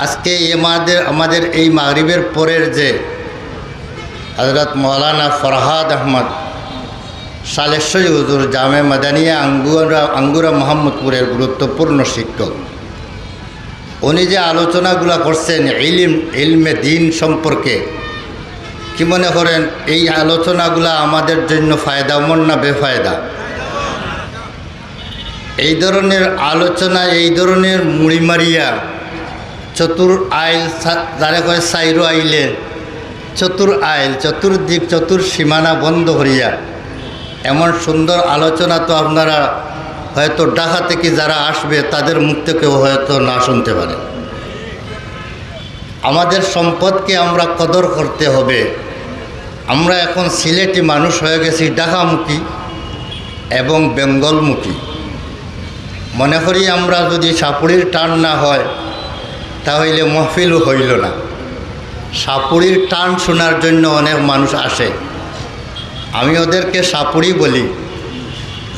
আজকে আমাদের এই মাগরিবের পরের যে হযরত মৌলানা ফরহাদ আহমদ সালেশ্বরী হুজুর জামে মাদানিয়া আঙ্গুরা মোহাম্মদপুরের গুরুত্বপূর্ণ শিক্ষক, উনি যে আলোচনাগুলো করছেন ইলমে দিন সম্পর্কে, কি মনে করেন এই আলোচনাগুলো আমাদের জন্য ফায়দামন্দ না বেফায়দা? এই ধরনের আলোচনা, এই ধরনের মুড়ি মারিয়া চতুর আইল, যারা কয় সাইরো আইলে চতুর আইল, চতুর্দিক চতুর সীমানা বন্ধ করিয়া এমন সুন্দর আলোচনা তো আপনারা হয়তো ঢাকা থেকে যারা আসবে তাদের মুখ থেকেও হয়তো না শুনতে পারে। আমাদের সম্পদকে আমরা কদর করতে হবে। আমরা এখন সিলেটি মানুষ হয়ে গেছি ঢাকামুখী এবং বেঙ্গলমুখী। মনে করি আমরা যদি সাপুড়ির টান না হয় তাহলে মহফিলও হইল না। সাপুড়ির টান শোনার জন্য অনেক মানুষ আসে, আমি ওদেরকে সাপুড়ি বলি।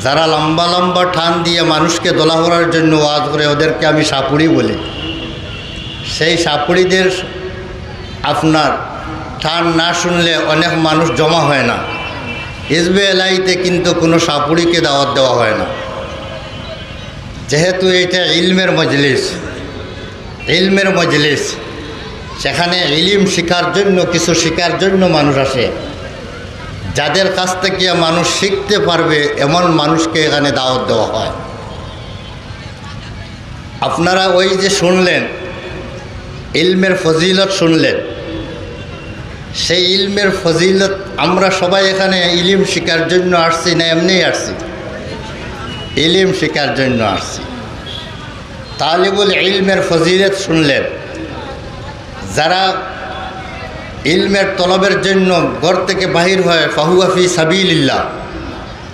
যারা লম্বা লম্বা টান দিয়ে মানুষকে দোলা করার জন্য ওয়াজ করে ওদেরকে আমি সাপুড়ি বলি। সেই সাপুড়িদের আপনার টান না শুনলে অনেক মানুষ জমা হয় না। হিজবে এলাইতে কিন্তু কোনো সাপুড়িকে দাওয়াত দেওয়া হয় না, যেহেতু এটা ইলমের মজলিস, সেখানে ইলম শিখার জন্য, কিছু শিখার জন্য মানুষ আসে। যাদের কাছ থেকে মানুষ শিখতে পারবে এমন মানুষকে এখানে দাওয়াত দেওয়া হয়। আপনারা ওই যে শুনলেন ইলমের ফজিলত শুনলেন, সেই ইলমের ফজিলত আমরা সবাই এখানে ইলম শিখার জন্য আসছি না এমনিই আসছি? ইলম শিখার জন্য আসছি। তালিবুল ইলমের ফজিলত শুনলেন। যারা ইলমের তলবের জন্য ঘর থেকে বাহির হয় ফাহুয়া ফি সাবিলিল্লাহ,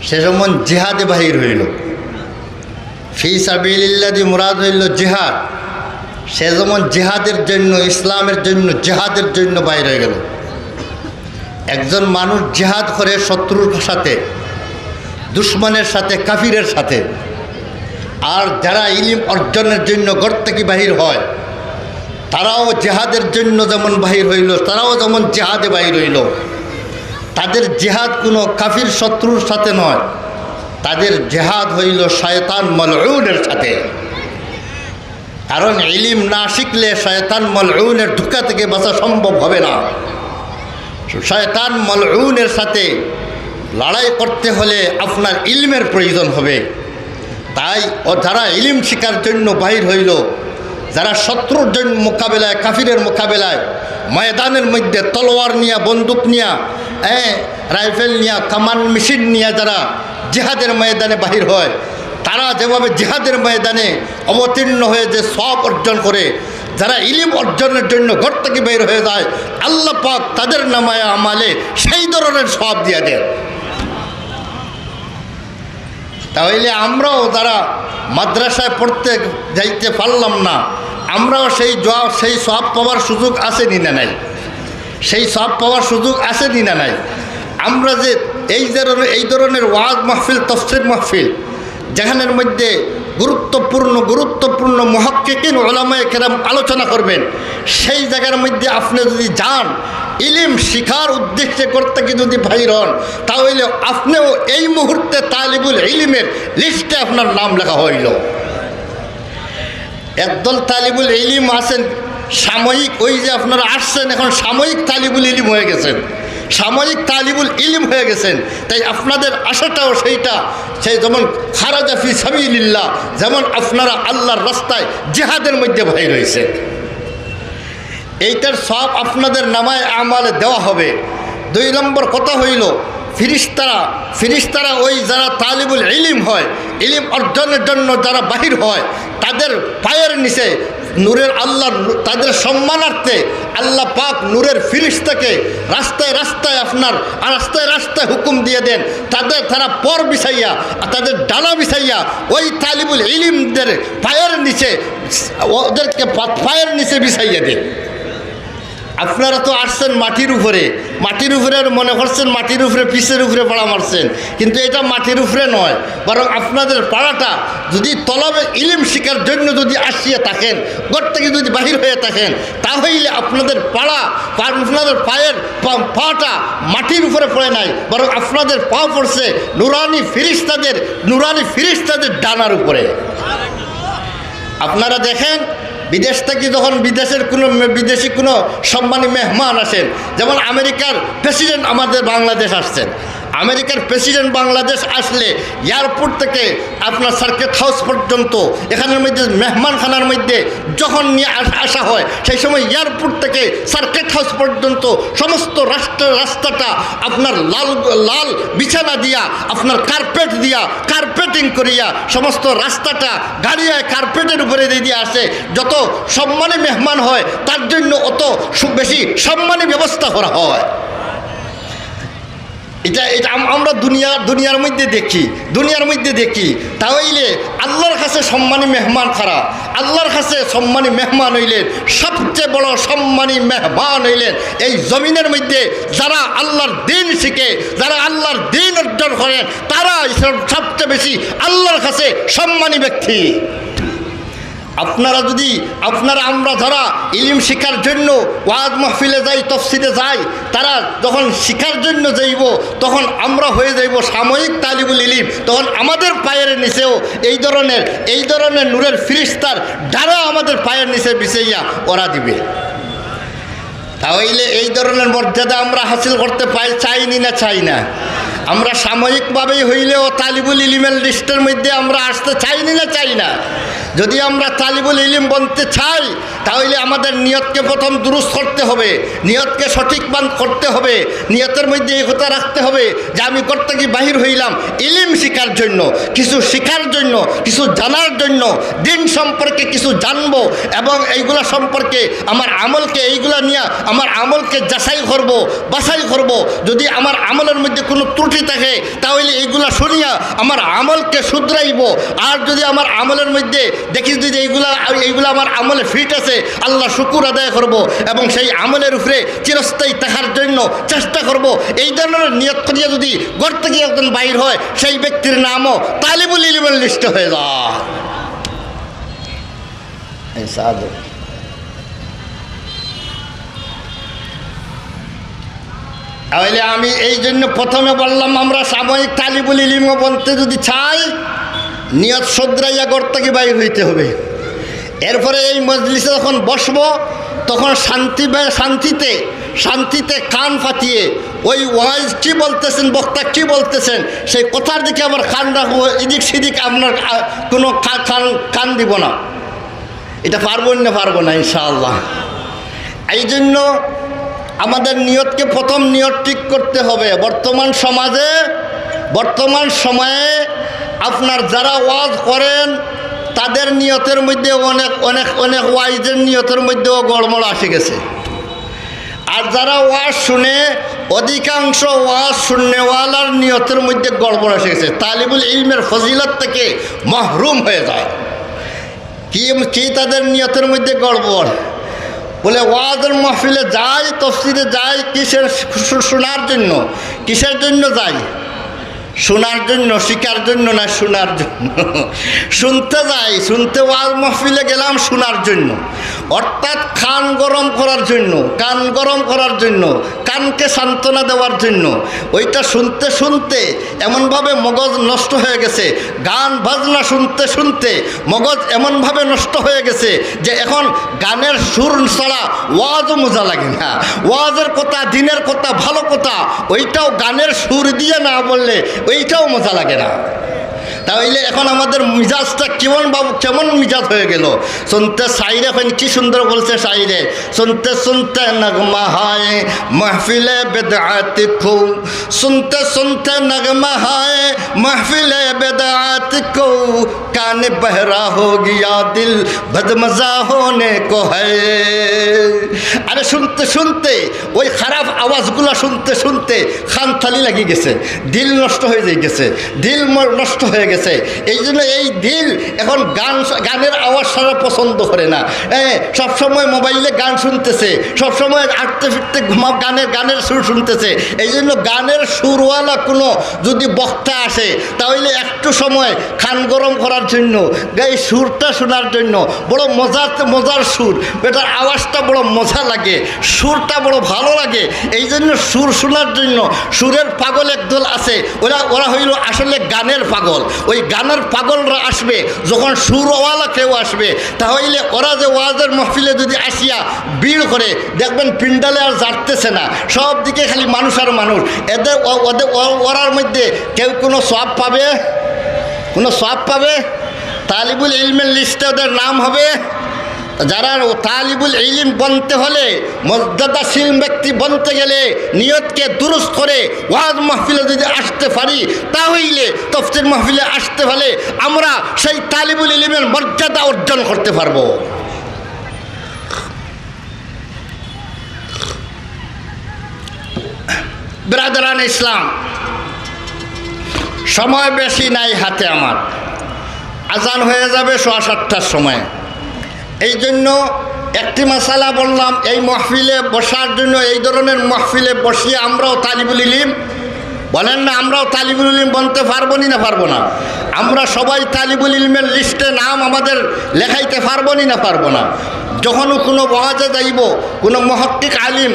সে যেমন জিহাদে বাহির হইল। ফি সাবিলিল্লাহ দি মুরাদ হইল জিহাদ, সে যেমন জিহাদের জন্য, ইসলামের জন্য, জিহাদের জন্য বাইর হয়ে গেল। একজন মানুষ জিহাদ করে শত্রুর সাথে, দুশ্মনের সাথে, কাফিরের সাথে। আর যারা ইলম অর্জনের জন্য ঘর থেকে বাহির হয় তারাও জিহাদের জন্য যেমন বাহির হইল, তারাও যেমন জিহাদে বাহির হইল। তাদের জিহাদ কোনো কাফির শত্রুর সাথে নয়, তাদের জিহাদ হইল শয়তান মালউনের সাথে। কারণ ইলম না শিখলে শয়তান মালউনের ধোঁকা থেকে বাঁচা সম্ভব হবে না। শয়তান মালউনের সাথে লড়াই করতে হলে আপনার ইলমের প্রয়োজন হবে। তাই যারা ইলম শিখার জন্য বাহির হইল, যারা শত্রুর জন্য মোকাবেলায়, কাফিরের মোকাবেলায় ময়দানের মধ্যে তলোয়ার নিয়ে, বন্দুক নিয়ে, রাইফেল নিয়ে, কামান মেশিন নিয়ে যারা জিহাদের ময়দানে বাহির হয়, তারা যেভাবে জিহাদের ময়দানে অবতীর্ণ হয়ে যে সওয়াব অর্জন করে, যারা ইলম অর্জনের জন্য ঘর থেকে বের হয়ে যায়, আল্লাহ পাক তাদের নামায় আমালে সেই ধরনের সওয়াব দিয়ে দেন। তাহলে আমরাও যারা মাদ্রাসায় পড়তে যাইতে পারলাম না, আমরাও সেই সওয়াব পাওয়ার সুযোগ আছে নি না নাই? সেই সওয়াব পাওয়ার সুযোগ আছে নি না নাই? আমরা যে এই ধরনের ওয়াজ মাহফিল, তাফসীর মাহফিল, যেখানের মধ্যে গুরুত্বপূর্ণ মুহাক্কিকিন উলামায়ে কেরাম আলোচনা করবেন, সেই জায়গার মধ্যে আপনি যদি যান, ইলম শিখার উদ্দেশ্যে করতে গিয়ে যদি বাহির হন, তাহলে আপনিও এই মুহূর্তে তালিবুল ইলমের লিস্টে আপনার নাম লেখা হইল। একদল তালিবুল ইলম আছেন সাময়িক, ওই যে আপনারা আসছেন এখন সাময়িক তালিবুল ইলম হয়ে গেছেন, সাময়িক তালিবুল ইলম হয়ে গেছেন। তাই আপনাদের আশাটাও সেই যেমন খারাজা ফি সাবিলিল্লাহ, যেমন আপনারা আল্লাহর রাস্তায় জিহাদের মধ্যে বাহির হয়েছে, এইটার সব আপনাদের নামায় আমালে দেওয়া হবে। 2 নম্বর কথা হইল ফিরিস্তারা ওই যারা তালিবুল ইলম হয়, ইলম অর্জনের জন্য যারা বাহির হয়, তাদের পায়ের নিচে নূরের আল্লাহ, তাদের সম্মানার্থে আল্লাহ পাক নূরের ফিরিস্তাকে রাস্তায় রাস্তায় হুকুম দিয়ে দেন, তারা পর বিছাইয়া, তাদের ডানা বিছাইয়া ওই তালিবুল ইলমদের পায়ের নিচে, ওদেরকে পায়ের নিচে বিছাইয়া দেন। আপনারা তো আসছেন মাটির উপরে মনে করছেন মাটির উপরে পিসের উপরে পাড়া মারছেন, কিন্তু এটা মাটির উপরে নয়, বরং আপনাদের পাড়াটা যদি তলবে ইলিম শিকার জন্য যদি আসিয়া থাকেন, ঘর থেকে যদি বাহির হয়ে থাকেন, তাহলে আপনাদের পাড়া আপনাদের পায়ের পাটা মাটির উপরে পড়ে নাই, বরং আপনাদের পা পড়ছে নুরানি ফিরিস্তাদের ডানার উপরে। আপনারা দেখেন বিদেশ থেকে যখন বিদেশি কোনো সম্মানী মেহমান আসেন, যেমন আমেরিকার প্রেসিডেন্ট আমাদের বাংলাদেশ আসছেন, আমেরিকার প্রেসিডেন্ট বাংলাদেশ আসলে এয়ারপোর্ট থেকে আপনার সার্কিট হাউস পর্যন্ত এখানের মধ্যে মেহমানখানার মধ্যে যখন নিয়ে আসা হয়, সেই সময় এয়ারপোর্ট থেকে সার্কিট হাউস পর্যন্ত সমস্ত রাস্তাটা আপনার লাল বিছানা দিয়া, আপনার কার্পেটিং করিয়া সমস্ত রাস্তাটা গাড়িয়ে কার্পেটের উপরে দিয়ে আসে। যত সম্মানী মেহমান হয় তার জন্য অত বেশি সম্মানী ব্যবস্থা করা হয়। এটা আমরা দুনিয়ার মধ্যে দেখি। তাহলে আল্লাহর কাছে সম্মানী মেহমান খারাপ, আল্লাহর কাছে সম্মানী মেহমান হইলেন সবচেয়ে বড় সম্মানী মেহমান হইলেন এই জমিনের মধ্যে যারা আল্লাহর দিন শিখে, যারা আল্লাহর দিন অর্জন করেন, তারা সবচেয়ে বেশি আল্লাহর কাছে সম্মানী ব্যক্তি। আমরা যারা ইলিম শিখার জন্য ওয়াজ মাহফিলে যাই, তফসিরে যাই, তারা যখন শিখার জন্য যাইব তখন আমরা হয়ে যাইব সাময়িক তালিবুল ইলিম, তখন আমাদের পায়ের নিচেও এই ধরনের নূরের ফিরিস্তার ডানা আমাদের পায়ের নিচে বিছাইয়া ওরা দিবে। তাহলে এই ধরনের মর্যাদা আমরা হাসিল করতে চাই না। আমরা সাময়িকভাবেই হইলেও তালিবুল ইলিমের লিস্টের মধ্যে আমরা আসতে চাই না। যদি আমরা তালিবুল ইলিম বনতে চাই, তাহলে আমাদের নিয়তকে প্রথম দুরুস্ত করতে হবে, নিয়তকে সঠিক করতে হবে। নিয়তের মধ্যে এই কথা রাখতে হবে যে আমি ঘর থেকে বাহির হইলাম ইলিম শিখার জন্য, কিছু শিখার জন্য, কিছু জানার জন্য, দিন সম্পর্কে কিছু জানবো, এবং এইগুলা সম্পর্কে আমার আমলকে যাচাই করব, বাছাই করব। যদি আমার আমলের মধ্যে কোনো ত্রুটি থাকে, তাহলে এইগুলা শুনিয়া আমার আমলকে শুধরাইব। আর যদি আমার আমলের মধ্যে দেখি যদি এইগুলা আমার আমলে ফিট আছে, আল্লাহ শুকুর আদায় করব এবং সেই আমলের উপরে চিরস্থায়ী থাকার জন্য চেষ্টা করব। এই ধরনের নিয়ত করিয়া যদি ঘর থেকে একজন বাইর হয়, সেই ব্যক্তির নামও তালিবুল ইলমের লিস্টে হয়ে যায়। তাহলে আমি এই জন্য প্রথমে বললাম, আমরা সাময়িক তালিবুল ইলম বলতে যদি চাই, নিয়ত শোধরাইয়া ঘর থেকে বাইর হইতে হবে। এরপরে এই মজলিসে যখন বসবো, তখন শান্তিতে কান ফাটিয়ে ওই ওয়াইজ কী বলতেছেন, বক্তা কী বলতেছেন, সেই কথার দিকে আমার কান রাখবো, এদিক সেদিক আপনার কোনো কান দিব না। এটা পারবো না ইনশাআল্লাহ। এই জন্য আমাদের নিয়তকে প্রথম নিয়ত ঠিক করতে হবে। বর্তমান সময়ে আপনার যারা ওয়াজ করেন, তাদের নিয়তের মধ্যে অনেক ওয়াইজের নিয়তের মধ্যেও গড়মড় আসে গেছে। আর যারা ওয়াজ শুনে, অধিকাংশ ওয়াজ শুননেওয়ালার নিয়তের মধ্যে গড়বড় এসে গেছে, তালিবুল ইলমের ফজিলত থেকে মাহরুম হয়ে যায়। কি তাদের নিয়তের মধ্যে গড়বড়? বলে ওয়াজের মাহফিলে যাই, তফসিরে যাই, শোনার জন্য। কিসের জন্য যাই? শোনার জন্য, শিকার জন্য না, শোনার জন্য। শুনতে ওয়াজ মাহফিলে গেলাম শোনার জন্য, অর্থাৎ কান গরম করার জন্য, কানকে সান্ত্বনা দেওয়ার জন্য। ওইটা শুনতে এমনভাবে মগজ নষ্ট হয়ে গেছে, গান বাজনা শুনতে মগজ এমনভাবে নষ্ট হয়ে গেছে যে এখন গানের সুর ছাড়া ওয়াজও মজা লাগে না। ওয়াজের কথা, দিনের কথা, ভালো কথা, ওইটাও গানের সুর দিয়ে না বললে ওইটাও মজা লাগে না। তাহলে এখন আমাদের মিজাজটা কেমন মিজাজ হয়ে গেল। শুনতে শাইরে এখন কি সুন্দর বলছে শাইরে, শুনতে নগমা হায় মাহফিলে বেদাত কো, শুনতে নগমা হায় মাহফিলে বেদাত কো, কান বহরা হো গিয়া দিল বদমজা হোনে কো হ্যায়। আরে শুনতে শুনতে ওই খারাপ আওয়াজগুলো শুনতে শুনতে খানথালি লাগিয়ে গেছে, দিল নষ্ট হয়ে গেছে, দিল নষ্ট হয়ে গেছে। এই জন্য এই দিল এখন গানের আওয়াজ সারা পছন্দ করে না। সবসময় মোবাইলে গান শুনতেছে, সবসময় আটতে ফিরতে গানের সুর শুনতেছে। এই জন্য গানের সুরওয়ালা কোনো যদি বক্তা আসে তাহলে একটু সময় খান গরম করার জন্য, এই সুরটা শোনার জন্য, বড় মজার সুর, এটার আওয়াজটা বড় মজা লাগে, সুরটা বড় ভালো লাগে। এই জন্য সুর শোনার জন্য সুরের পাগল একদল আছে, ওরা হইল আসলে গানের পাগল। ওই গানের পাগলরা আসবে যখন সুরওয়ালা কেউ আসবে, তাহলে ওরা যে ওয়াজের মাহফিলে যদি আসিয়া ভিড় করে দেখবেন পিন্ডালে আর জারতেছে না, সব দিকে খালি মানুষ আর মানুষ। ওরার মধ্যে কেউ কোনো সওয়াব পাবে? কোনো সওয়াব পাবে? তালিবুল ইলমের লিস্টে ওদের নাম হবে। যারা তালিবুল ইলম বনতে হলে, মর্যাদাশীল ব্যক্তি বনতে গেলে নিয়তকে দুরুস্ত করে ওয়াজ মাহফিলে যদি আসতে পারি, তাহলে তাফসীর মাহফিলে আসতে হলে আমরা সেই তালিবুল ইলমের মর্যাদা অর্জন করতে পারবো। ব্রাদারান ইসলাম, সময় বেশি নাই হাতে আমার, আজান হয়ে যাবে 7:15টার সময়। এই জন্য একটি মাসালা বললাম, এই মাহফিলে বসার জন্য, এই ধরনের মাহফিলে বসিয়ে আমরাও তালিবুল ইলম বলেন না, আমরাও তালিবুল ইলম বনতে পারবো না? পারবো না? আমরা সবাই তালিবুল ইলমের লিস্টে নাম আমাদের লেখাইতে পারবো না? পারবো না? যখন কোনো ওয়াজে যাইব, কোনো মুহাক্কিক আলিম,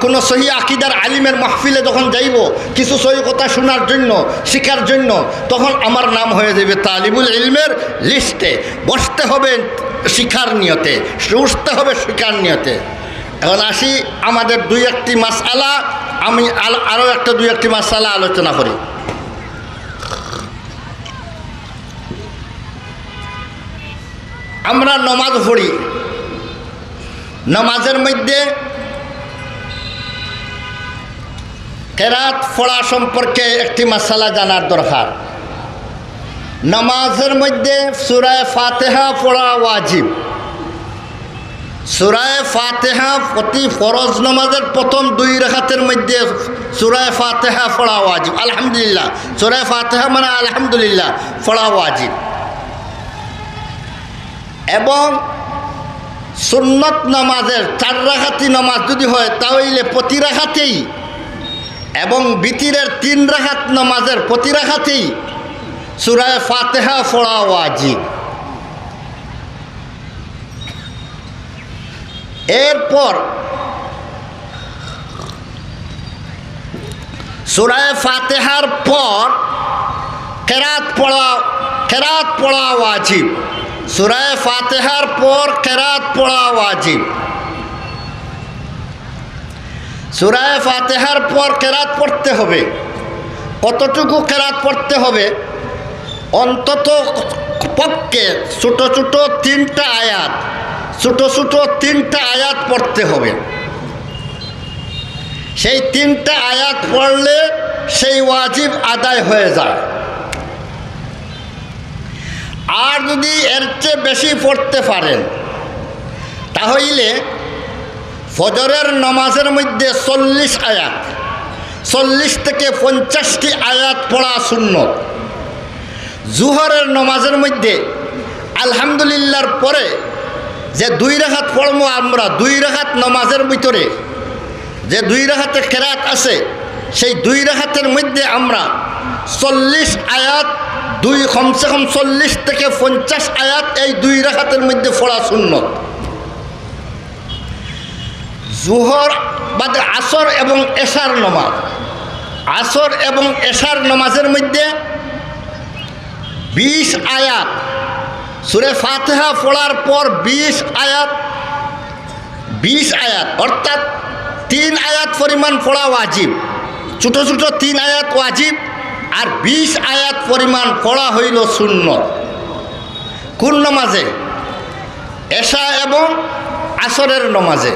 কোনো সহি আকিদার আলিমের মাহফিলে যখন যাইব কিছু সহি কথা শোনার জন্য, শেখার জন্য, তখন আমার নাম হয়ে যাবে তালিবুল ইলমের লিস্টে। বসতে হবে শিখার নিয়তে, উঠতে হবে শিখার নিয়তে। এখন আসি আমাদের দুই একটি মাসআলা, আমি আরও দুই একটি মাসআলা আলোচনা করি। আমরা নামাজ পড়ি, নামাজের মধ্যে কেরাত পড়া সম্পর্কে একটি মাসালা জানার দরকার। নামাজের মধ্যে সূরা ফাতিহা পড়া ওয়াজিব। সূরা ফাতিহা প্রতি ফরজ নামাজের প্রথম 2 রাকাতের মধ্যে সূরা ফাতিহা পড়া ওয়াজিব। আলহামদুলিল্লাহ, সূরা ফাতিহা মানে আলহামদুলিল্লাহ পড়া ওয়াজিব। এবং সুন্নত নামাজের 4 রাকাতি নামাজ যদি হয় তাহলে প্রতি রাকাতেই, এবং বিতিরের 3 রাকাত নামাজের প্রতি রাকাতেই সূরা ফাতিহা পড়া ওয়াজিব। এরপর সূরা ফাতিহার পর কেরাত পড়া ওয়াজিব। সূরা ফাতিহার পর কেরাত পড়া ওয়াজিব। সূরা ফাতিহার পর কেরাত পড়তে হবে। কতটুকু কেরাত পড়তে হবে? অন্তত পক্ষে ছোট ছোট 3টা আয়াত, ছোট 3টা আয়াত পড়তে হবে। সেই 3টা আয়াত পড়লে সেই ওয়াজিব আদায় হয়ে যায়। আর যদি এর চেয়ে বেশি পড়তে পারেন তাহলে ফজরের নামাজের মধ্যে 40 আয়াত, 40 থেকে 50টি আয়াত পড়া সুন্নত। জুহরের নামাজের মধ্যে আলহামদুলিল্লাহর পরে যে 2 রাকাত পড়বো আমরা, 2 রাকাত নামাজের ভিতরে যে 2 রাকাতে কেরাত আছে, সেই 2 রাকাতের মধ্যে আমরা 40 আয়াত, কমসে কম 40 থেকে 50 আয়াত এই 2 রাকাতের মধ্যে পড়া সুন্নত। জুহর বাদে আসর এবং এশার নামাজ, আসর এবং এশার নামাজের মধ্যে 20 আয়াত, সূরা ফাতিহা পড়ার পর 20 আয়াত অর্থাৎ 3 আয়াত পরিমাণ পড়া ওয়াজিব। ছোট ছোট 3 আয়াত ওয়াজিব, আর 20 আয়াত পরিমাণ পড়া হইল সুন্নত। কোন নামাজে? এশা এবং আসরের নামাজে।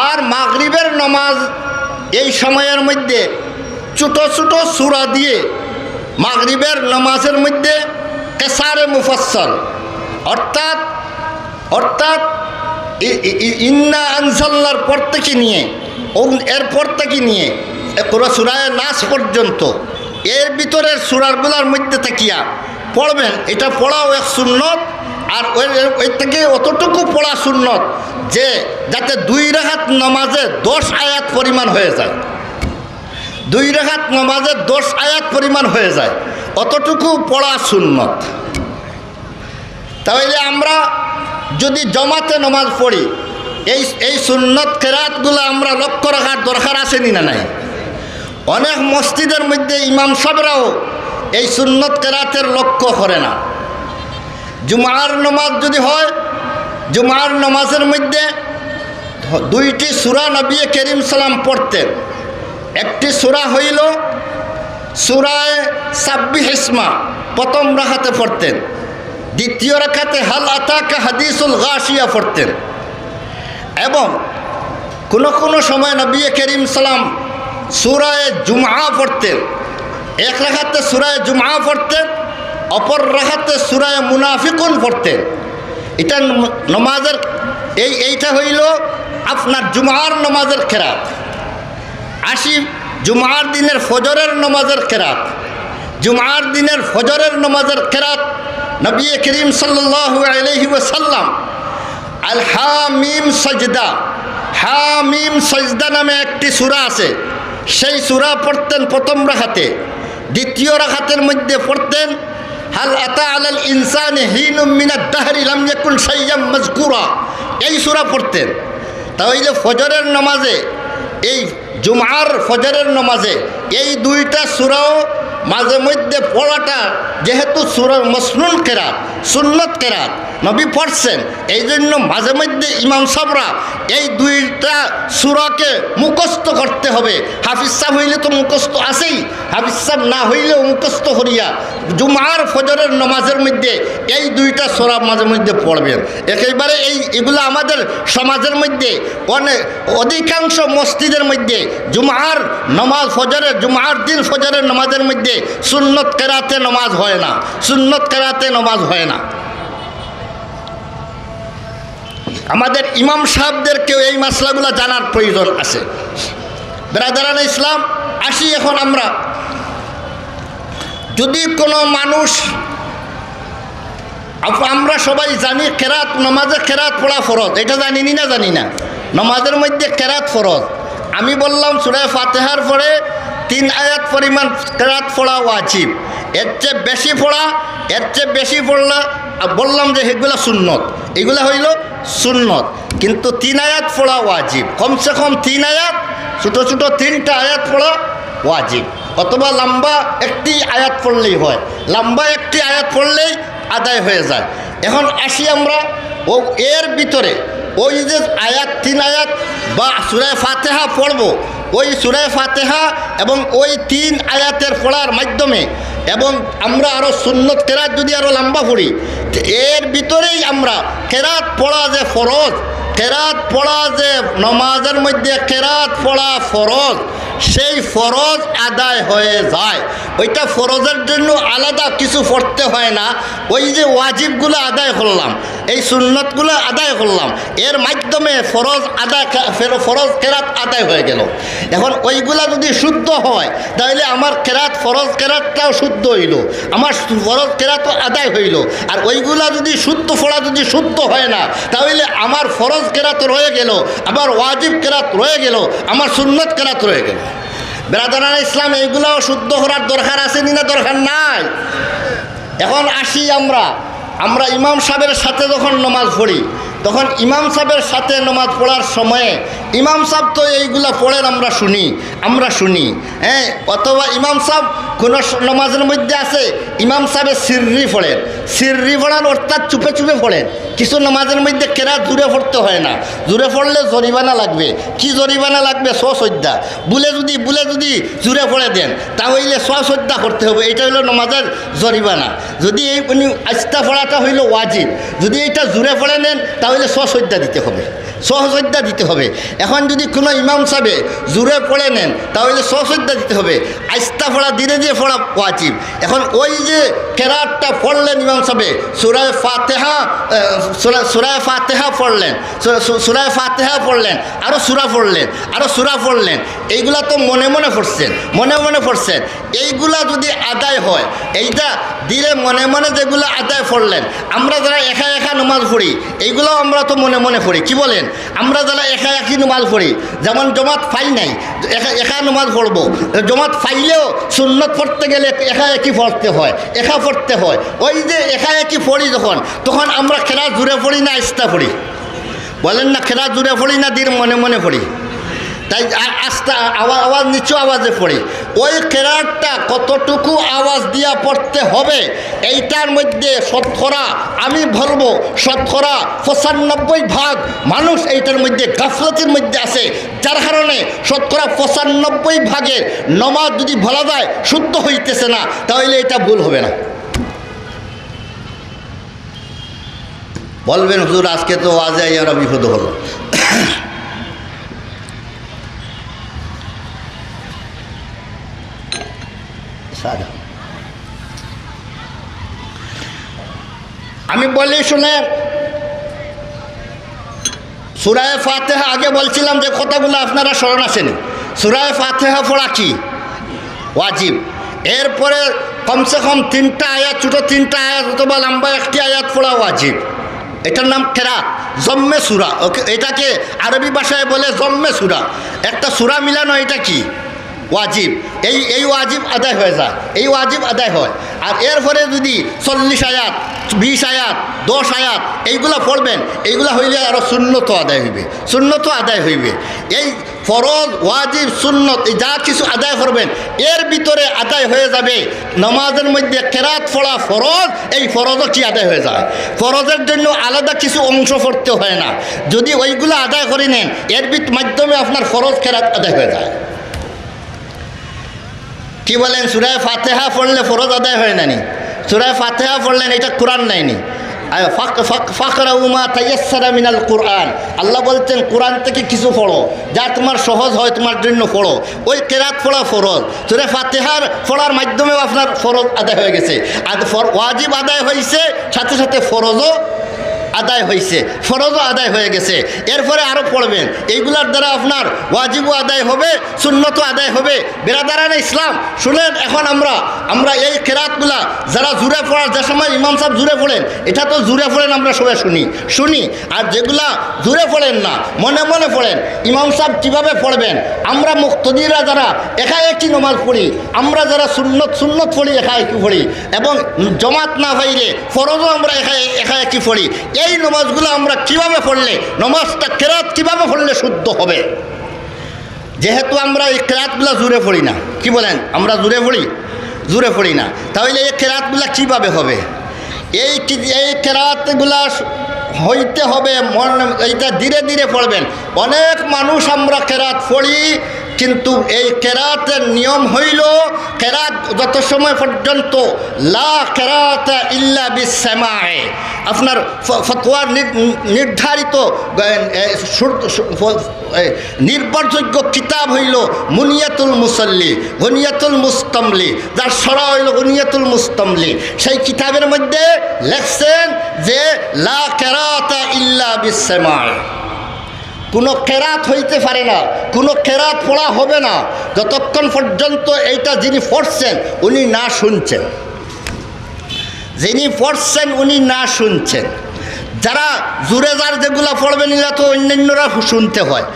আর মাগরিবের নামাজ এই সময়ের মধ্যে ছোট ছোট সূরা দিয়ে মাগরিবের নামাজের মধ্যে কেসারে মুফাসসাল অর্থাৎ ইন্না আনজালনার পর থেকে নিয়ে এরপর থেকে নিয়ে পুরো সূরায়ে নাস পর্যন্ত এর ভিতরের সূরাগুলোর মধ্যে থাকিয়া পড়বেন, এটা পড়াও এক সুন্নত। আর ওই থেকে অতটুকু পড়া সুন্নত যে যাতে 2 রাকাত নামাজে 10 আয়াত পরিমাণ হয়ে যায়, 2 রাকাত নামাজে 10 আয়াত পরিমাণ হয়ে যায়, অতটুকু পড়া সুন্নত। তাহলে আমরা যদি জমাতে নামাজ পড়ি এই সুন্নত কেরাতগুলো আমরা লক্ষ্য রাখার দরকার আছে না নাই? অনেক মসজিদের মধ্যে ইমাম সাহেবরাও এই সুন্নত কেরাতের লক্ষ্য করে না। জুমার নামাজ যদি হয়, জুমার নামাজের মধ্যে 2টি সূরা নবী করিম সাল্লাম পড়তেন। একটি সূরা হইল সূরায়ে সাব্বিহ ইসমা, প্রথম রাকাতে পড়তেন। দ্বিতীয় রাকাতে হাল আতাকা হাদিসুল গাশিয়া পড়তেন। এবং কোনো সময় নবী করিম সাল্লাম সূরায়ে জুমআ পড়তেন। এক রাকাতে সূরায়ে জুমআ পড়তেন, অপর রাকাতে সূরায়ে মুনাফিকুন পড়তেন। এটা নামাজের এইটা হইল আপনার জুমার নামাজের কেরাত। আসি জুমার দিনের ফজরের নামাজের কেরাত। জুমার দিনের ফজরের নামাজের কেরাত নবী করিম সাল্লাল্লাহু আলাইহি ওয়াসাল্লাম আল হামিম সাজদা, হামিম সাজদা নামে একটি সূরা আছে, সেই সূরা পড়তেন প্রথম রাকাতে। দ্বিতীয় রাকাতের মধ্যে পড়তেন হাল আতা আলাল ইনসানি হিনুম মিনাদ দাহরি লাম ইয়াকুন শাইয়্যাম মাযকুরা, এই সূরা পড়তেন। তাহলে ফজরের নামাজে, এই জুমার ফজরের নামাজে এই 2টা সূরাও মাঝে মধ্যে পড়াটা যেহেতু সূরা মসনুন কেরাত, সুন্নত কেরাত নবী পড়ছেন, এই জন্য মাঝে মধ্যে ইমাম সাহেবরা এই 2টা সূরাকে মুখস্থ করতে হবে। হাফিজ সাহেব হইলে তো মুখস্থ আছেই, হাফিজ সাহেব না হইলেও মুখস্থ করিয়া জুমার ফজরের নামাজের মধ্যে এই 2টা সূরা মাঝে মধ্যে পড়বেন। একেবারে এগুলো আমাদের সমাজের মধ্যে অধিকাংশ মসজিদের মধ্যে জুমার নামাজ ফজরের, জুমার দিন ফজরের নামাজের মধ্যে সুন্নত কেরাতে নামাজ হয় না, সুন্নত কেরাতে নামাজ হয় না। আমাদের ইমাম সাহেবদেরকেও এই মাসলাগুলো জানার প্রয়োজন আছে। ব্রাদারান ইসলাম, আসি এখন আমরা, যদি কোনো মানুষ, আমরা সবাই জানি কেরাত, নামাজে কেরাত পড়া ফরজ, এটা জানি না? জানি না। নামাজের মধ্যে কেরাত ফরজ। আমি বললাম সূরা ফাতিহার পরে 3 আয়াত পরিমাণ কেরাত পড়া ওয়াজিব। এর চেয়ে বেশি পড়লে বললাম যে এগুলো সুন্নত, এগুলো হইল সুন্নত। কিন্তু 3 আয়াত পড়া ওয়াজিব, কমসে কম 3 আয়াত, ছোটো 3টা আয়াত পড়া ওয়াজিব। অথবা লম্বা একটি আয়াত পড়লেই হয়, লম্বা একটি আয়াত পড়লেই আদায় হয়ে যায়। এখন আসি আমরা এর ভিতরে ওই যে আয়াত 3 আয়াত বা সূরা ফাতিহা পড়ব, ওই সূরা ফাতিহা এবং ওই 3 আয়াতের পড়ার মাধ্যমে, এবং আমরা আরও সুন্নত কেরাত যদি আরও লম্বা পড়ি, এর ভিতরেই আমরা কেরাত পড়া যে ফরজ, কেরাত পড়া যে নমাজের মধ্যে কেরাত পড়া ফরজ, সেই ফরজ আদায় হয়ে যায়। ওইটা ফরজের জন্য আলাদা কিছু পড়তে হয় না। ওই যে ওয়াজিবগুলো আদায় করলাম, এই সুন্নতগুলো আদায় করলাম, এর মাধ্যমে ফরজ কেরাত আদায় হয়ে গেল। এখন ওইগুলা যদি শুদ্ধ হয় তাহলে আমার কেরাত, ফরজ কেরাতটাও শুদ্ধ হইল, আমার ফরজ কেরাতও আদায় হইল। আর ওইগুলা যদি শুদ্ধ পড়া যদি শুদ্ধ হয় না, তাহলে আমার ফরজ কেরাত রয়ে গেল, আমার ওয়াজিব কেরাত রয়ে গেল, আমার সুন্নত কেরাত রয়ে গেল। ব্রাদারান ইসলাম, এইগুলাও শুদ্ধ করার দরকার আছে না? দরকার নাই। এখন আসি আমরা ইমাম সাহেবের সাথে যখন নামাজ পড়ি, তখন ইমাম সাহেবের সাথে নামাজ পড়ার সময়ে ইমাম সাহেব তো এইগুলা পড়েন, আমরা শুনি, হ্যাঁ। অথবা ইমাম সাহেব কোনো নামাজের মধ্যে আছে, ইমাম সাহেবের সিররি পড়ান, অর্থাৎ চুপে পড়েন। কিছু নামাজের মধ্যে কেরাত জুড়ে পড়তে হয় না, জুড়ে পড়লে জরিমানা লাগবে। কি জরিমানা লাগবে? 100 সজ্জা। বুলে যদি জুড়ে পড়ে দেন তাহলে 100 সজ্জা করতে হবে। এটা হলো নামাজের জরিমানা। যদি এই আস্তা পড়াটা হইল ওয়াজিব, যদি এইটা জুড়ে পড়ে নেন তাহলে 100 সজ্জা দিতে হবে। সহসজ্জা দিতে হবে। এখন যদি কোনো ইমাম সাহেবে জুড়ে পড়ে নেন তাহলে সহসজ্জা দিতে হবে। আস্তা পড়া ধীরে ধীরে পড়া ওয়াজিব। এখন ওই যে কেরাতটা পড়লেন ইমাম সাহেবে, সূরায়ে ফাতিহা পড়লেন, সূরায়ে ফাতিহা পড়লেন, আরও সূরা পড়লেন, আরও সূরা পড়লেন, এইগুলা তো মনে মনে পড়ছেন, মনে মনে পড়ছেন। এইগুলা যদি আদায় হয়, এইটা ধীরে মনে মনে যেগুলো আদায় পড়লেন, আমরা যারা একা একা নামাজ পড়ি এইগুলোও আমরা তো মনে মনে পড়ি, কি বলেন? আমরা যারা একা একই নামাজ পড়ি, যেমন জমাত পাই নাই, একা নামাজ পড়বো, জমাত পাইলেও সুন্নত পড়তে গেলে একা একই পড়তে হয়, একা পড়তে হয়। ওই যে একা একই পড়ি যখন, তখন আমরা খেলা জুড়ে পড়ি না আস্তা পড়ি? বলেন না, খেলা জুড়ে পড়ি না ধীরে মনে মনে পড়ি? তাই আস্তে আওয়াজ নিচু আওয়াজে পড়ি। ওই কেরাতটা কতটুকু আওয়াজ দিয়া পড়তে হবে এইটার মধ্যে শতকরা আমি বলবো শতকরা 95% মানুষ এইটার মধ্যে গাফলতির মধ্যে আছে, যার কারণে শতকরা 95% নমাজ যদি বলা যায় শুদ্ধ হইতেছে না, তাহলে এটা ভুল হবে না। বলবেন হুজুর আজকে তো ওয়াজে আইয়ারা বিপদ হলো। আমি বলি শুনেন, সূরায়ে ফাতিহা আগে বলছিলাম যে কথাগুলো আপনারা স্মরণ আসেনি। সূরায়ে ফাতিহা পড়া কি ওয়াজিব। এরপরে কমসে কম 3টা আয়াত, ছোটো 3টা আয়াত অথবা লম্বা 1টি আয়াত পড়া ওয়াজিব। এটার নাম কেরাত, জম্মে সূরা। ওকে, এটাকে আরবি ভাষায় বলে জম্মে সূরা। একটা সূরা মিলানো, এটা কি ওয়াজিব। এই ওয়াজিব আদায় হয়ে যায়, এই ওয়াজিব আদায় হয়। আর এরপরে যদি 40 আয়াত, 20 আয়াত, 10 আয়াত এইগুলা পড়বেন, এইগুলা হইলে আরও সুন্নত আদায় হইবে, সুন্নত আদায় হইবে। এই ফরজ, ওয়াজিব, সুন্নত যা কিছু আদায় করবেন এর ভিতরে আদায় হয়ে যাবে। নামাজের মধ্যে কেরাত পড়া ফরজ, এই ফরজও কি আদায় হয়ে যায়। ফরজের জন্য আলাদা কিছু অংশ পড়তে হয় না। যদি ওইগুলো আদায় করে নেন এর মাধ্যমে আপনার ফরজ কেরাত আদায় হয়ে যায়। কি বলেন? সূরায়ে ফাতিহা পড়লে ফরজ আদায় হয় না নি? সূরায়ে ফাতিহা পড়লেন, এটা কোরআন নাইনি। ফাকরাউ মা তায়াসসারা মিনাল কুরআন, আল্লাহ বলতেন কোরআন থেকে কিছু পড়ো, যা তোমার সহজ হয় তোমার জন্য পড়ো। ওই কেরাত পড়া ফরজ। সূরা ফাতিহার পড়ার মাধ্যমেও আপনার ফরজ আদায় হয়ে গেছে। আর ওয়াজিব আদায় হয়েছে, সাথে সাথে ফরজও আদায় হয়েছে, ফরজও আদায় হয়ে গেছে। এরপরে আরও পড়বেন, এইগুলার দ্বারা আপনার ওয়াজিবও আদায় হবে, সুন্নতও আদায় হবে। বেরাদারানে ইসলাম শুনেন, এখন আমরা এই কেরাতগুলা যারা জুড়ে পড়ার, যে সময় ইমাম সাহেব জুড়ে পড়েন, এটা তো জুড়ে পড়েন আমরা সবাই শুনি। আর যেগুলা জুড়ে পড়েন না, মনে মনে পড়েন, ইমাম সাহেব কীভাবে পড়বেন, আমরা মুক্তদিরা যারা একাএকি নমাজ পড়ি, আমরা যারা সুন্নত পড়ি একাএকি পড়ি, এবং জমাত না হইলে ফরজও আমরা একাএকি পড়ি। এই নমাজগুলো আমরা কিভাবে পড়লে, নমাজটা কেরাত কিভাবে পড়লে শুদ্ধ হবে? যেহেতু আমরা এই কেরাতগুলো জুড়ে পড়ি না, কি বলেন? আমরা জুড়ে পড়ি না, তাহলে এই কেরাতগুলো কিভাবে হবে? এই কেরাতগুলা হইতে হবে, এইটা ধীরে ধীরে পড়বেন। অনেক মানুষ আমরা কেরাত পড়ি, কিন্তু এই কেরাতের নিয়ম হইল কেরাত যত সময় পর্যন্ত লা কেরাতা ইল্লা বিসসামায়ে, আপনার ফতোয়ার নির্ধারিত নির্ভরযোগ্য কিতাব হইল মুনিয়াতুল মুসাল্লি, গনিয়াতুল মুস্তামলি, যার সরা হইল গনিয়াতুল মুস্তামলি। সেই কিতাবের মধ্যে লেখছেন যে লা কেরাতা ইল্লা বিসসামায়ে, কোনো কেরাত হইতে পারে না, কোনো কেরাত পড়া হবে না যতক্ষণ পর্যন্ত এইটা যিনি পড়ছেন উনি না শুনছেন, যিনি পড়ছেন উনি না শুনছেন। যারা জুড়ে যার যেগুলো পড়বেন এরা তো অন্যান্যরা শুনতে হয়।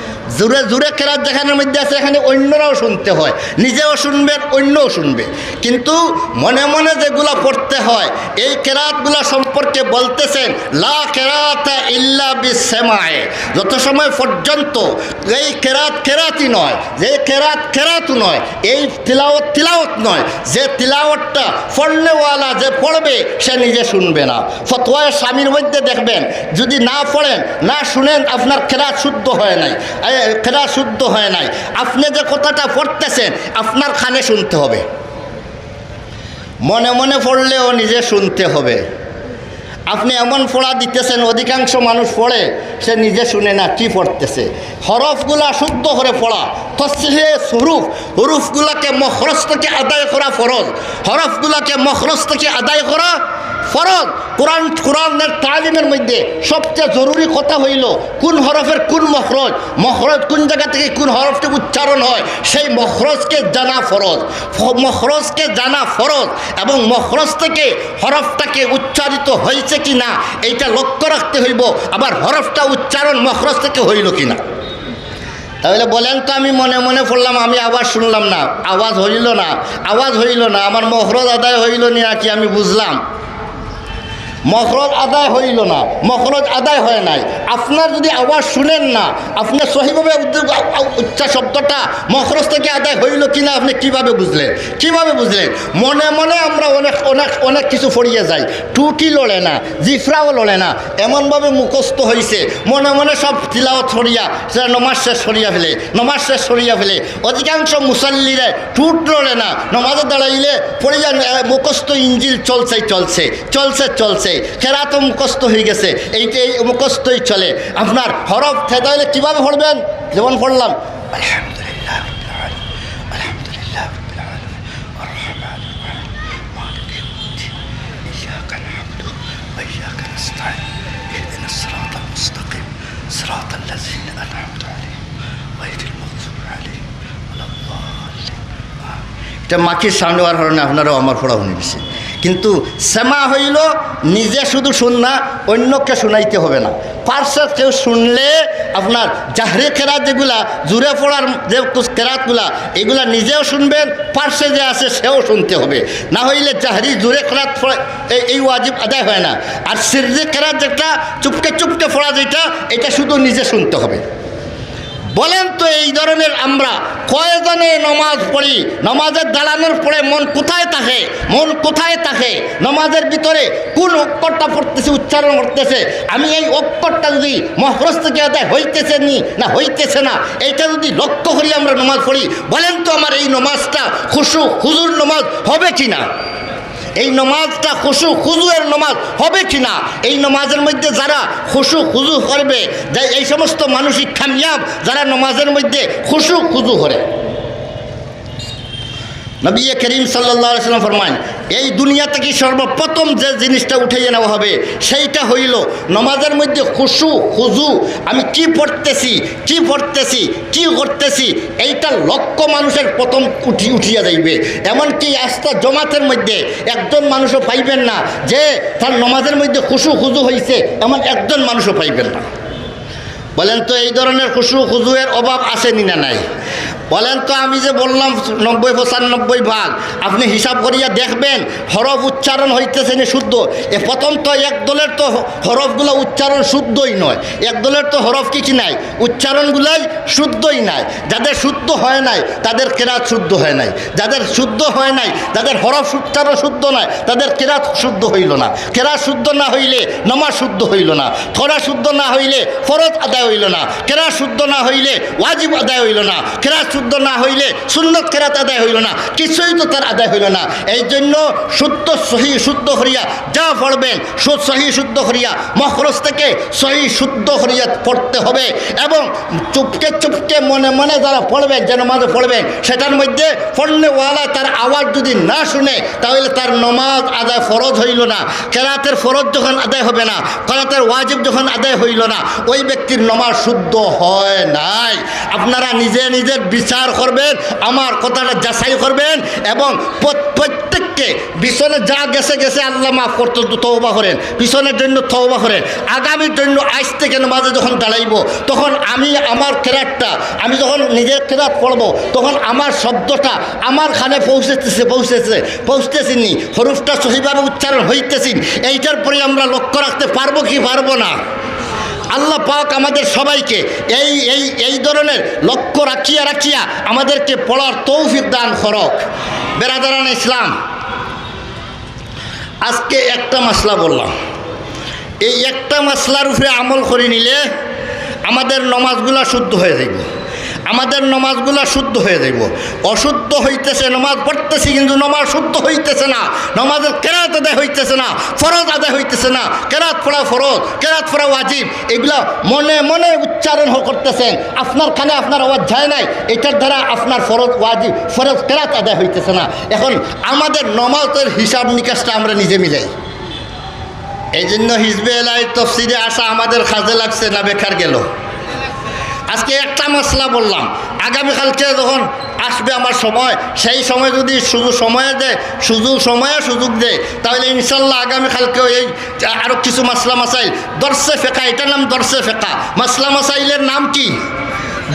জুড়ে কেরাত যেখানের মধ্যে আছে এখানে অন্যরাও শুনতে হয়, নিজেও শুনবেন, অন্যও শুনবে। কিন্তু মনে মনে যেগুলো পড়তে হয়, এই কেরাতগুলো সম্পর্কে বলতেছেন লা কেরাতা ইল্লা বিসসামায়ে। যত সময় পর্যন্ত এই কেরাতই নয়, যে কেরাত নয়, এই তিলাওয়াত নয়, যে তিলাওয়াতটা পড়নেওয়ালা যে পড়বে সে নিজে শুনবে না। ফতোয়ায়ে স্বামীর মধ্যে দেখবেন, যদি না পড়েন, না শুনেন, আপনার কেরাত শুদ্ধ হয় নাই, কেরাত শুদ্ধ হয় নাই। আপনি যে কথাটা পড়তেছেন আপনার কানে শুনতে হবে, মনে মনে পড়লেও নিজে শুনতে হবে। আপনি এমন পড়া দিতেছেন, অধিকাংশ মানুষ পড়ে সে নিজে শুনে না কি পড়তেছে। হরফগুলা শুদ্ধ করে পড়া, তসহিহে হুরুফ, হুরুফগুলাকে মখরজ থেকে আদায় করা ফরজ, হরফগুলাকে মখরজ থেকে আদায় করা ফরজ। কোরআনের তালিমের মধ্যে সবচেয়ে জরুরি কথা হইল কোন হরফের কোন মখরজ, মখরজ কোন জায়গা থেকে কোন হরফটি উচ্চারণ হয় সেই মখরজকে জানা ফরজ, মখরজকে জানা ফরজ। এবং মখরজ থেকে হরফটাকে উচ্চারিত হয়েছে কি না এইটা লক্ষ্য রাখতে হইব, আবার হরফটা উচ্চারণ মখরজ থেকে হইল কি না। তাহলে বলেন তো, আমি মনে মনে পড়লাম, আমি আওয়াজ শুনলাম না, আওয়াজ হইল না, আওয়াজ হইল না, আমার মখরজ আদায় হইল না কি আমি বুঝলাম? মখরজ আদায় হইল না, মখরজ আদায় হয় নাই। আপনার যদি আওয়াজ শুনেন না, আপনার সহিভাবে উচ্চা শব্দটা মখরজ থেকে আদায় হইল কিনা আপনি কিভাবে বুঝলেন? কিভাবে বুঝলেন? মনে মনে আমরা অনেক অনেক অনেক কিছু ফড়িয়ে যাই, টুটি লড়ে না, জিফরাও লড়ে না, এমনভাবে মুখস্থ হয়েছে, মনে মনে সব তিলাওয়াত সরিয়া সেটা নমাজ শেষ সরিয়া ফেলে, নমাজ শেষ সরিয়া ফেলে। অধিকাংশ মুসাল্লিরা টুট লড়ে না, নমাজে দাঁড়াইলে পড়িয়া মুখস্থ ইঞ্জিল চলছে চলছে চলছে চলছে, কেরাতও মুখস্থ হয়ে গেছে, এইটা এই মুখস্থই চলে। আপনার হরফ থেদাইলে কীভাবে পড়বেন? যেমন পড়লাম আলহামদুলিল্লাহ আলহামদুলিল্লাহ এটা মাখির সামনে হওয়ার কারণে আপনারাও আমার পড়া শুনে গেছে। কিন্তু সেমা হইল নিজে শুধু শুননা, অন্যকে শোনাইতে হবে না। পার্শ্বে কেউ শুনলে আপনার জাহরি কেরাত যেগুলা জুড়ে পড়ার যে কেরাতগুলা এগুলা নিজেও শুনবেন, পার্শ্বে যে আছে সেও শুনতে হবে। না হইলে জাহরি জুড়ে কেরাত এই ওয়াজিব আদায় হয় না। আর সিররি কেরাত যেটা চুপকে চুপকে পড়া যেটা, এটা শুধু নিজে শুনতে হবে। বলেন তো, এই ধরনের আমরা কয়জনে নমাজ পড়ি, নমাজের দাঁড়ানোর পরে মন কোথায় থাকে? মন কোথায় থাকে? নমাজের ভিতরে কোন অক্ষরটা পড়তেছে, উচ্চারণ করতেছে, আমি এই অক্ষরটা যদি মখরজ থেকে আদায় হইতেছে না হইতেছে না, এইটা যদি লক্ষ্য করি আমরা নমাজ পড়ি, বলেন তো আমার এই নমাজটা খুশু হুজুর নমাজ হবে কি না? এই নমাজটা খুশু খুজুয়ের নমাজ হবে কি না? এই নমাজের মধ্যে যারা খুশু খুজু করবে, এই সমস্ত মানুষই কামিয়াব যারা নমাজের মধ্যে খুশু খুজু করে। নবী করিম সাল্লাল্লাহু আলাইহি ওয়াসাল্লাম ফরমান, এই দুনিয়া থেকে সর্বপ্রথম যে জিনিসটা উঠিয়ে নেওয়া হবে সেইটা হইল নমাজের মধ্যে খুশু খুজু। আমি কি পড়তেছি কি করতেছি এইটা লক্ষ্য মানুষের প্রথম উঠিয়া যাইবে। এমনকি আস্থা জমাতের মধ্যে একজন মানুষও পাইবেন না যে তার নমাজের মধ্যে খুশু খুজু হয়েছে, এমন একজন মানুষও পাইবেন না। বলেন তো, এই ধরনের খুশু খুজুয়ের অভাব আসেনি না নাই? বলেন তো, আমি যে বললাম 90-95 ভাগ, আপনি হিসাব করিয়া দেখবেন হরফ উচ্চারণ হইতেছে না শুদ্ধ। প্রথম তো এক দলের তো হরফগুলো উচ্চারণ শুদ্ধই নয়, এক দলের তো হরফ কি নাই, উচ্চারণগুলাই শুদ্ধই নাই। যাদের শুদ্ধ হয় নাই তাদের কেরাত শুদ্ধ হয় নাই, যাদের শুদ্ধ হয় নাই, যাদের হরফ উচ্চারণ শুদ্ধ নয়, তাদের কেরাত শুদ্ধ হইল না। কেরাত শুদ্ধ না হইলে নমাজ শুদ্ধ হইল না, থরা শুদ্ধ না হইলে ফরজ আদায় হইল না, কেরাত শুদ্ধ না হইলে ওয়াজিব আদায় হইল না, কেরাত শুদ্ধ না হইলে সুন্নত কেরাত আদায় হইল না, কিছুই তো তার আদায় হইল না। এই জন্য শুদ্ধ সহি শুদ্ধ করিয়া যা পড়বেন সহি শুদ্ধ করিয়া মখরজ থেকে সহি শুদ্ধ করিয়া পড়তে হবে। এবং চুপকে চুপকে মনে মনে যারা পড়বেন, যে নমাজে পড়বেন, সেটার মধ্যে পড়নেওয়ালা তার আওয়াজ যদি না শুনে তাহলে তার নমাজ আদায় ফরজ হইল না। কেরাতের ফরজ যখন আদায় হবে না, কেরাতের ওয়াজিব যখন আদায় হইল না, ওই ব্যক্তির নমাজ শুদ্ধ হয় নাই। আপনারা নিজে নিজের বিচার করবেন, আমার কথাটা যাচাই করবেন এবং প্রত্যেককে পিছনে যা গেছে গেছে আল্লাহ মাফ করতে তওবা করেন, পিছনের জন্য তওবা করেন। আগামীর জন্য আজ থেকে নামাজে যখন দাঁড়াইব তখন আমি আমার কেরাতটা, আমি যখন নিজের কেরাত পড়ব তখন আমার শব্দটা আমার কানে পৌঁছতেছিনি, হরফটা সহিভাবে উচ্চারণ হইতেছি, এইটার পরে আমরা লক্ষ্য রাখতে পারবো কি পারবো না? আল্লাহ পাক আমাদের সবাইকে এই এই এই ধরনের লক্ষ্য রাখিয়া আমাদেরকে পড়ার তৌফিক দান করক। বেরাদারান ইসলাম, আজকে একটা মাসলা বললাম, এই একটা মাসলার উপরে আমল করে নিলে আমাদের নমাজগুলা শুদ্ধ হয়ে যাবে। আমাদের নমাজগুলো শুদ্ধ হয়ে যাইব। অশুদ্ধ হইতেছে, নমাজ পড়তেছি কিন্তু নমাজ শুদ্ধ হইতেছে না, নমাজের কেরাত আদায় হইতেছে না, ফরজ আদায় হইতেছে না। কেরাত পড়া ফরজ, কেরাত পড়া ওয়াজিব, এগুলা মনে মনে উচ্চারণ করতেছেন, আপনার কানে আপনার আওয়াজ যায় নাই, এটার দ্বারা আপনার ফরজ ওয়াজিব ফরজ কেরাত আদায় হইতেছে না। এখন আমাদের নমাজের হিসাব নিকাশটা আমরা নিজে মিলাই। এই জন্য হিজবে এলাই তফসিরে আসা আমাদের কাজে লাগছে না বেকার গেল? আজকে একটা মশলা বললাম, আগামীকালকে যখন আসবে আমার সময়, সেই সময় যদি শুধু সময়ে দেয়, সুযোগ দেয়, তাহলে ইনশাল্লাহ আগামীকালকেও এই আরও কিছু মাসলা মাসাইল, দর্শে ফেকা, এটার নাম দর্শে ফেকা। মাসলা মাসাইলের নাম কি?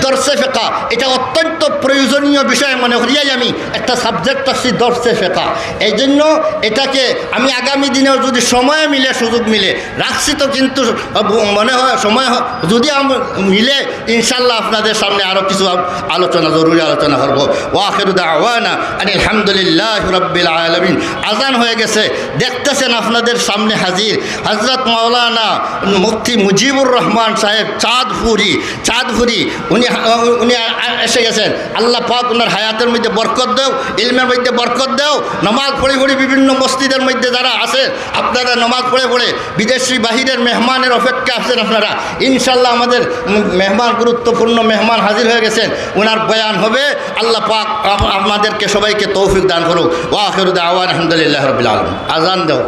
দর্শে ফেকা। এটা অত্যন্ত প্রয়োজনীয় বিষয় মনে করিয়াই আমি একটা সাবজেক্ট আসছি, দর্শে ফেকা। এই জন্য এটাকে আমি আগামী দিনেও যদি সময় মিলে, সুযোগ মিলে রাখছি, তো কিন্তু মনে হয় সময় যদি মিলে ইনশাল্লাহ আপনাদের সামনে আরও কিছু আলোচনা, জরুরি আলোচনা করব। ওয়াখিরু দাওয়ানা আনিল হামদুলিল্লাহি রাব্বিল আলামিন। আজান হয়ে গেছে, দেখতেছেন আপনাদের সামনে হাজির হযরত মাওলানা মুফতি মুজিবুর রহমান সাহেব চাঁদপুরি, উনি এসে গেছেন। আল্লাহ পাক ওনার হায়াতের মধ্যে বরকত দেও, ইলমের মধ্যে বরকত দেও। নামাজ পড়ে বিভিন্ন মসজিদের মধ্যে যারা আছে, আপনারা নামাজ পড়ে বিদেশি বাহিরের মেহমানের অপেক্ষা আছেন আপনারা। ইনশাল্লাহ আমাদের মেহমান, গুরুত্বপূর্ণ মেহমান হাজির হয়ে গেছেন, ওনার বয়ান হবে। আল্লাহ পাক আমাদেরকে সবাইকে তৌফিক দান করুক। ওয়া আখিরু দাওয়ানা আলহামদুলিল্লাহি রাব্বিল আলামিন। আজান দাও।